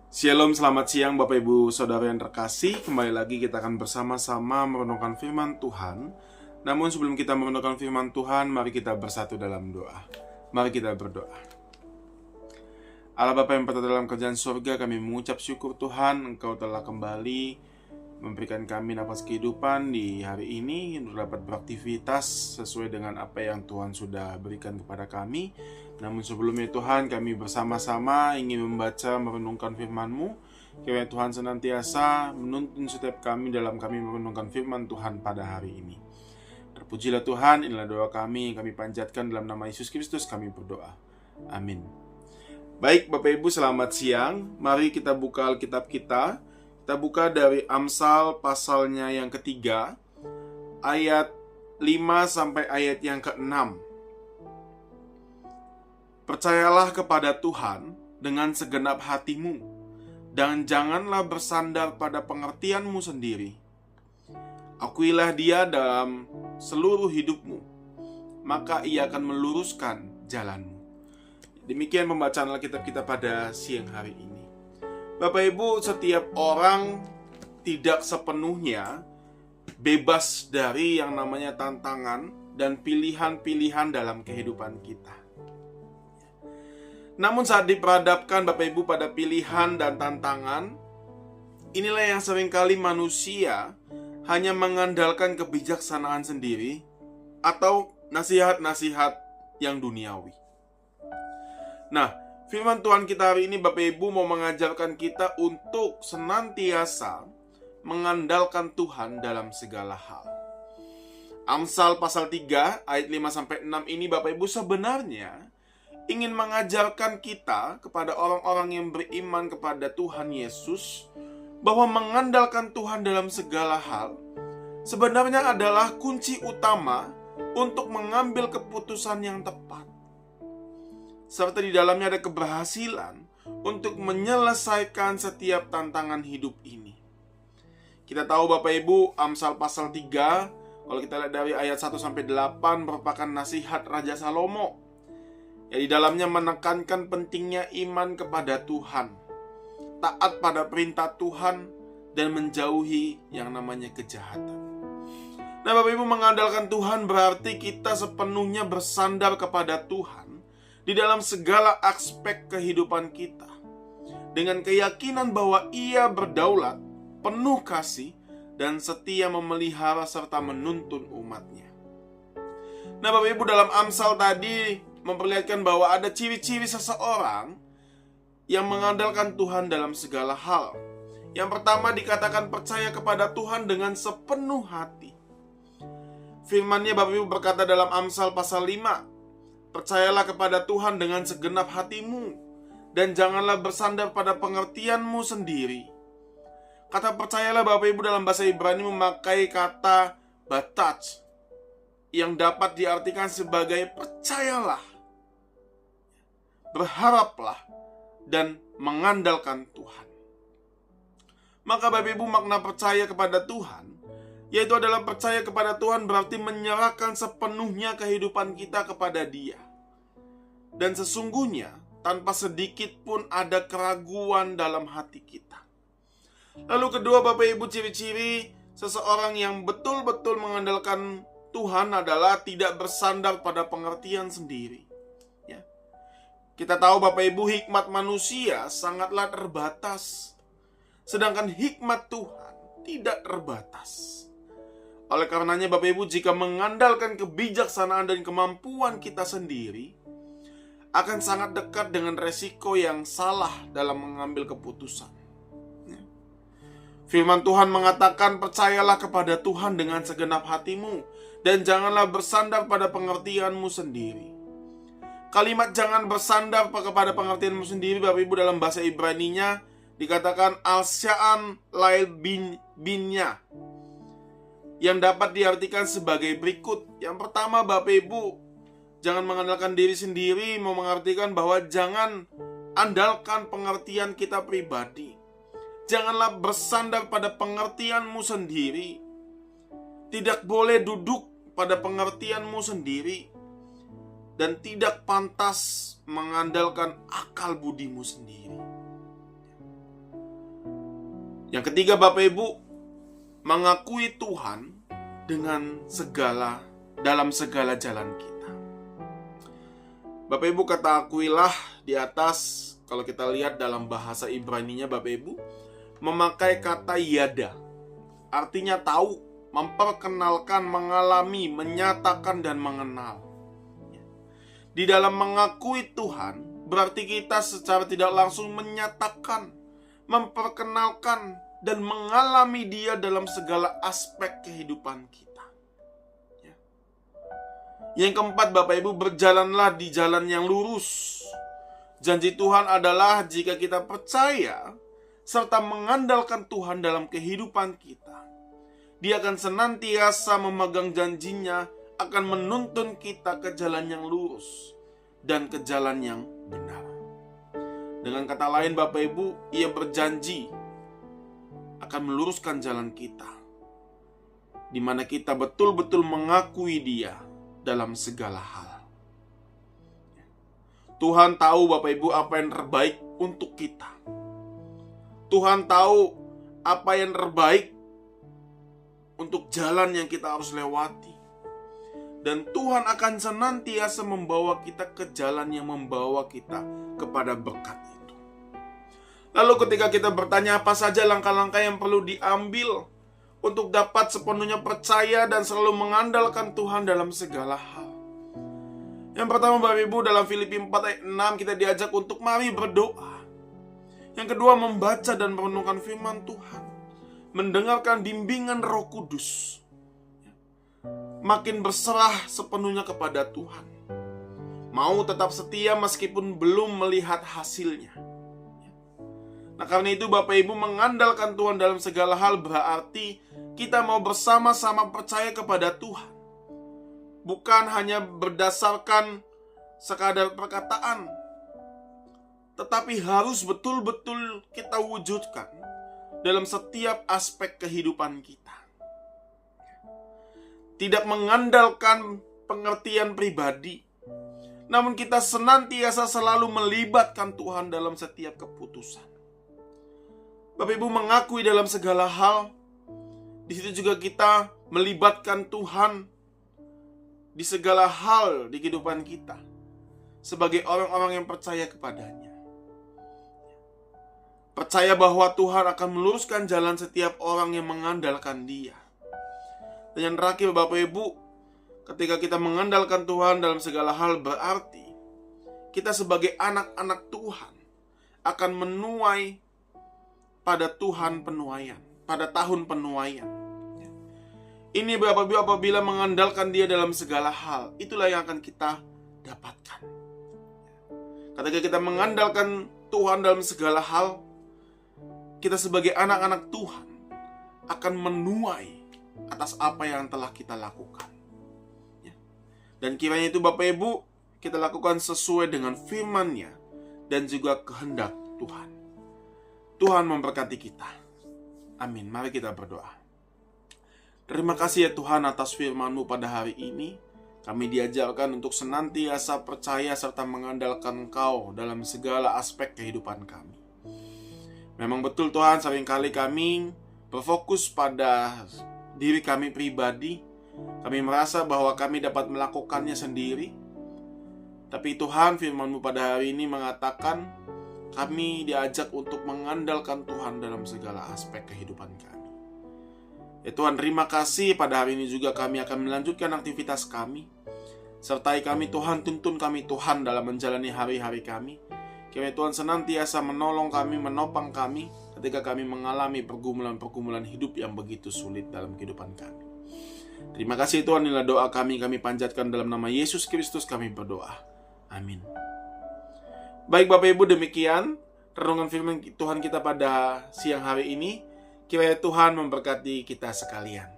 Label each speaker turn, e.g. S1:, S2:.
S1: Shalom, selamat siang Bapak Ibu Saudara yang terkasih. Kembali lagi kita akan bersama-sama merenungkan firman Tuhan. Namun sebelum kita merenungkan firman Tuhan, mari kita bersatu dalam doa. Mari kita berdoa. Allah Bapa yang berada dalam kerajaan surga, kami mengucap syukur Tuhan, Engkau telah kembali memberikan kami nafas kehidupan di hari ini untuk dapat beraktivitas sesuai dengan apa yang Tuhan sudah berikan kepada kami. Namun sebelumnya Tuhan, kami bersama-sama ingin membaca merenungkan firman-Mu. Kiranya Tuhan senantiasa menuntun setiap kami dalam kami merenungkan firman Tuhan pada hari ini. Terpujilah Tuhan, inilah doa kami panjatkan dalam nama Yesus Kristus kami berdoa. Amin. Baik Bapak Ibu, selamat siang. Mari kita buka Alkitab kita. Kita buka dari Amsal pasalnya yang ketiga, ayat 5 sampai ayat yang ke-6. Percayalah kepada Tuhan dengan segenap hatimu, dan janganlah bersandar pada pengertianmu sendiri. Akuilah Dia dalam seluruh hidupmu, maka Ia akan meluruskan jalanmu. Demikian pembacaan Alkitab kita pada siang hari ini. Bapak Ibu, setiap orang tidak sepenuhnya bebas dari yang namanya tantangan dan pilihan-pilihan dalam kehidupan kita. Namun saat diperhadapkan Bapak Ibu pada pilihan dan tantangan, inilah yang seringkali manusia hanya mengandalkan kebijaksanaan sendiri atau nasihat-nasihat yang duniawi. Nah, firman Tuhan kita hari ini Bapak Ibu mau mengajarkan kita untuk senantiasa mengandalkan Tuhan dalam segala hal. Amsal pasal 3 ayat 5-6 ini Bapak Ibu sebenarnya ingin mengajarkan kita kepada orang-orang yang beriman kepada Tuhan Yesus bahwa mengandalkan Tuhan dalam segala hal sebenarnya adalah kunci utama untuk mengambil keputusan yang tepat. Serta di dalamnya ada keberhasilan untuk menyelesaikan setiap tantangan hidup ini. Kita tahu Bapak Ibu, Amsal pasal 3, kalau kita lihat dari ayat 1-8 merupakan nasihat Raja Salomo, yang di dalamnya menekankan pentingnya iman kepada Tuhan, taat pada perintah Tuhan, dan menjauhi yang namanya kejahatan. Nah Bapak Ibu, mengandalkan Tuhan berarti kita sepenuhnya bersandar kepada Tuhan di dalam segala aspek kehidupan kita, dengan keyakinan bahwa Ia berdaulat, penuh kasih, dan setia memelihara serta menuntun umatnya. Nah Bapak Ibu, dalam Amsal tadi memperlihatkan bahwa ada ciri-ciri seseorang yang mengandalkan Tuhan dalam segala hal. Yang pertama dikatakan percaya kepada Tuhan dengan sepenuh hati. Firman-Nya Bapak Ibu berkata dalam Amsal pasal 5, percayalah kepada Tuhan dengan segenap hatimu, dan janganlah bersandar pada pengertianmu sendiri. Kata percayalah Bapak Ibu dalam bahasa Ibrani memakai kata bataj, yang dapat diartikan sebagai percayalah, berharaplah, dan mengandalkan Tuhan. Maka Bapak Ibu, makna percaya kepada Tuhan yaitu adalah percaya kepada Tuhan berarti menyerahkan sepenuhnya kehidupan kita kepada Dia. Dan sesungguhnya tanpa sedikit pun ada keraguan dalam hati kita. Lalu kedua Bapak Ibu, ciri-ciri seseorang yang betul-betul mengandalkan Tuhan adalah tidak bersandar pada pengertian sendiri. Ya. Kita tahu Bapak Ibu, hikmat manusia sangatlah terbatas, sedangkan hikmat Tuhan tidak terbatas. Oleh karenanya Bapak Ibu, jika mengandalkan kebijaksanaan dan kemampuan kita sendiri, akan sangat dekat dengan resiko yang salah dalam mengambil keputusan. Firman Tuhan mengatakan percayalah kepada Tuhan dengan segenap hatimu, dan janganlah bersandar pada pengertianmu sendiri. Kalimat jangan bersandar kepada pengertianmu sendiri Bapak Ibu dalam bahasa Ibraninya dikatakan al-sya'an lail binnya, yang dapat diartikan sebagai berikut. Yang pertama Bapak Ibu, jangan mengandalkan diri sendiri mau mengartikan bahwa jangan andalkan pengertian kita pribadi. Janganlah bersandar pada pengertianmu sendiri. Tidak boleh duduk pada pengertianmu sendiri. Dan tidak pantas mengandalkan akal budimu sendiri. Yang ketiga, Bapak Ibu, mengakui Tuhan dalam segala jalan kita. Bapak Ibu, kata akuilah di atas, kalau kita lihat dalam bahasa Ibrani-nya Bapak Ibu, memakai kata yada. Artinya tahu, memperkenalkan, mengalami, menyatakan, dan mengenal. Di dalam mengakui Tuhan, berarti kita secara tidak langsung menyatakan, memperkenalkan, dan mengalami Dia dalam segala aspek kehidupan kita. Yang keempat, Bapak Ibu, berjalanlah di jalan yang lurus. Janji Tuhan adalah jika kita percaya serta mengandalkan Tuhan dalam kehidupan kita, Dia akan senantiasa memegang janjinya, akan menuntun kita ke jalan yang lurus dan ke jalan yang benar. Dengan kata lain, Bapak Ibu, Ia berjanji akan meluruskan jalan kita, di mana kita betul-betul mengakui Dia dalam segala hal. Tuhan tahu, Bapak Ibu, apa yang terbaik untuk kita. Tuhan tahu apa yang terbaik untuk jalan yang kita harus lewati. Dan Tuhan akan senantiasa membawa kita ke jalan yang membawa kita kepada berkat itu. Lalu ketika kita bertanya apa saja langkah-langkah yang perlu diambil untuk dapat sepenuhnya percaya dan selalu mengandalkan Tuhan dalam segala hal. Yang pertama, Bapak Ibu, dalam Filipi 4 ayat 6 kita diajak untuk mari berdoa. Yang kedua, membaca dan merenungkan firman Tuhan, mendengarkan bimbingan Roh Kudus, makin berserah sepenuhnya kepada Tuhan, mau tetap setia meskipun belum melihat hasilnya. Nah, karena itu Bapak Ibu, mengandalkan Tuhan dalam segala hal berarti kita mau bersama-sama percaya kepada Tuhan. Bukan hanya berdasarkan sekadar perkataan, tetapi harus betul-betul kita wujudkan dalam setiap aspek kehidupan kita. Tidak mengandalkan pengertian pribadi, namun kita senantiasa selalu melibatkan Tuhan dalam setiap keputusan. Bapak Ibu, mengakui dalam segala hal, di situ juga kita melibatkan Tuhan di segala hal di kehidupan kita sebagai orang-orang yang percaya kepadanya. Percaya bahwa Tuhan akan meluruskan jalan setiap orang yang mengandalkan Dia. Dan yang terakhir, Bapak Ibu, ketika kita mengandalkan Tuhan dalam segala hal berarti kita sebagai anak-anak Tuhan akan menuai pada Tuhan penuaian, pada tahun penuaian. Ini Bapak Ibu, apabila mengandalkan Dia dalam segala hal, itulah yang akan kita dapatkan. Ketika kita mengandalkan Tuhan dalam segala hal, kita sebagai anak-anak Tuhan akan menuai atas apa yang telah kita lakukan. Dan kiranya itu Bapak Ibu, kita lakukan sesuai dengan firman-Nya dan juga kehendak Tuhan. Tuhan memberkati kita. Amin. Mari kita berdoa. Terima kasih ya Tuhan atas firman-Mu pada hari ini. Kami diajarkan untuk senantiasa percaya serta mengandalkan Engkau dalam segala aspek kehidupan kami. Memang betul Tuhan, seringkali kami berfokus pada diri kami pribadi. Kami merasa bahwa kami dapat melakukannya sendiri. Tapi Tuhan, firman-Mu pada hari ini mengatakan kami diajak untuk mengandalkan Tuhan dalam segala aspek kehidupan kami. Ya Tuhan, terima kasih pada hari ini juga kami akan melanjutkan aktivitas kami. Sertai kami Tuhan, tuntun kami Tuhan dalam menjalani hari-hari kami. Kiranya Tuhan senantiasa menolong kami, menopang kami ketika kami mengalami pergumulan-pergumulan hidup yang begitu sulit dalam kehidupan kami. Terima kasih Tuhan, inilah doa kami panjatkan dalam nama Yesus Kristus kami berdoa. Amin. Baik Bapak Ibu, demikian renungan firman Tuhan kita pada siang hari ini. Kiranya Tuhan memberkati kita sekalian.